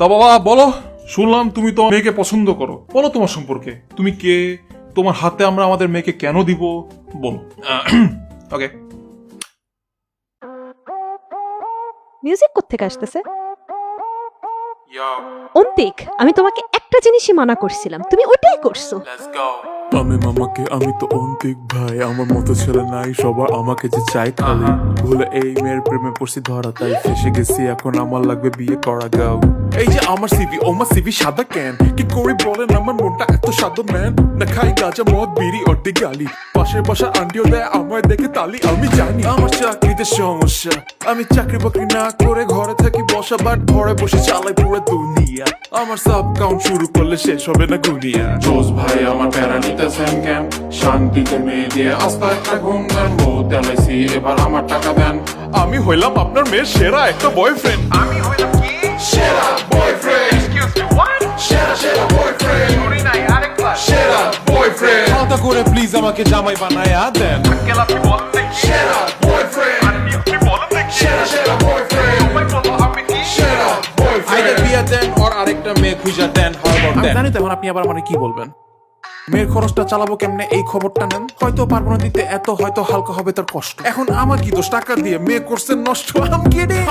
তা বাবা বলো, শুনলাম তুমি তোমার মেয়েকে পছন্দ করো, বলো তোমার সম্পর্কে, তুমি কে, তোমার হাতে আমরা আমাদের মেয়েকে কেন দিব, বলো। ওকে। মিউজিক কোত্থেকে আসতেছে? অন্তিক, আমি তোমাকে একটা জিনিসই মানা করছিলাম, তুমি ওইটাই করছো। আমি মামাকে, আমি তো অন্তিক ভাই, আমার মতো ছেলে নাই, সবার আমাকে যে চাই খালি। ভুলে এই মেয়ের প্রেমে পড়ছি ধরা, তাই ফেসে গেছি, এখন আমার লাগবে বিয়ে করা গাও। এই যে আমার সিভি, ও আমার সিভি সাদা কেন, কি করি বলেন, আমার মনটা এত সাদা ম্যান। না খাই গাঁজা মদ বিড়ি অর্ধে গালি, পাশের বাসার আন্টিও দেয় আমায় দেখে তালি। আমি জানি আমার চাকরিতে সমস্যা, আমি চাকরি বাকরি না করে ঘরে থাকি বসা, বাট ঘরে বসে চালাই পুরো দুনিয়া। আমার সাব কাউন্ট শুরু করলে শেষ হবে না গুনিয়া। জোস ভাই আমার প্যারা নিতেছেন কেন, শান্তিতে মেয়ে দিয়ে আস্তা একটা ঘুম দেন, বহুত এলাইছি এবার আমার টাকা দেন। আমি হইলাম আপনার মেয়ের সেরা একটা বয়ফ্রেন্ড। আমি হইলাম কি সেরা বয়ফ্রেন্ড, এক্সকিউজ মি হোয়াট, সেরা বয়ফ্রেন্ড, শুনি নাই আরেকবার সেরা বয়ফ্রেন্ড। হালকা করে প্লিজ আমাকে জামাই বানায়া দেন। আঙ্কেল আপনি বলেন দেখি সেরা বয়ফ্রেন্ড, আপনি বলেন দেখি সেরা বয়ফ্রেন্ড, সবাই বলো আমি কি সেরা বয়ফ্রেন্ড। আইদার বিয়া দেন আর আরেকটা মেয়ে খুঁজা দেন, আমি জানি তখন আপনি আবার মানে কি বলবেন। মেয়ের খরচটা চালাবো কেমনে এই খবরটা নেন, হয়তো পারবো না দিতে এত, হয়তো হালকা হবে তার কষ্ট। এখন আমার কি দোষ, টাকা দিয়ে মেয়ে করছে নষ্ট।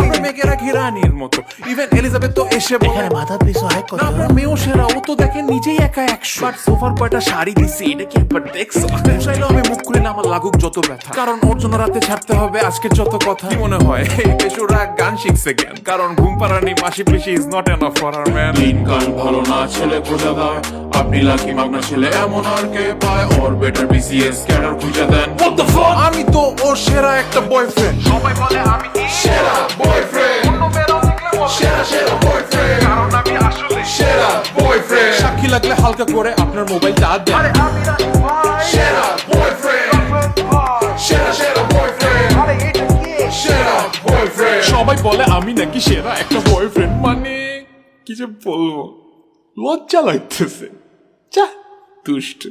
আমরা মেয়েকে রাখি রানীর মতো, ইভেন এলিজাবেথ তো এসে এখানে মাথা পিছু হাই কথা। আপনার মেয়েও সেরা, ও তো দেখেন নিজেই একা 100। বাট সোফার কয়টা শাড়ি দিছি, এটা কি একবার দেখছো? চাইলেও আমি মুখ খুলে না, আমার লাগুক যত ব্যথা, কারণ ওর জন্য রাতে ছাড়তে হবে আজকের যত কথা। কি মনে হয় এই বেশুরা গান শিখছে জ্ঞান, কারণ ঘুম পাড়ানি মাসি পিসি is not enough for our man. দিনকাল ভালো না ছেলে খুঁজে দেয়, আপনি লাকি মাগনা ছেলে এমন আর কে পায়, ওর বেটার বিসিএস ক্যাডার খুঁজে দেন। What the fuck? আমি তো ওর সেরা একটা বয়ফ্রেন্ড। সবাই বলে আমি কি সেরা বয়ফ্রেন্ড, অন্য বেরাও দেখলে বলে সেরা বয়ফ্রেন্ড, কারণ আমি আসলে সেরা বয়ফ্রেন্ড। সাক্ষী লাগলে হালকা করে আপনার মোবাইলটা দেন। আরে আমি রাখি ভাই সেরা বয়ফ্রেন্ড, সেরা বয়ফ্রেন্ড, আরে এটা কি সেরা বয়ফ্রেন্ড। সবাই বলে আমি নাকি সেরা একটা বয়ফ্রেন্ড, মানে কি যে বলবো, লজ্জা লাগতেছে। যা দুষ্ট।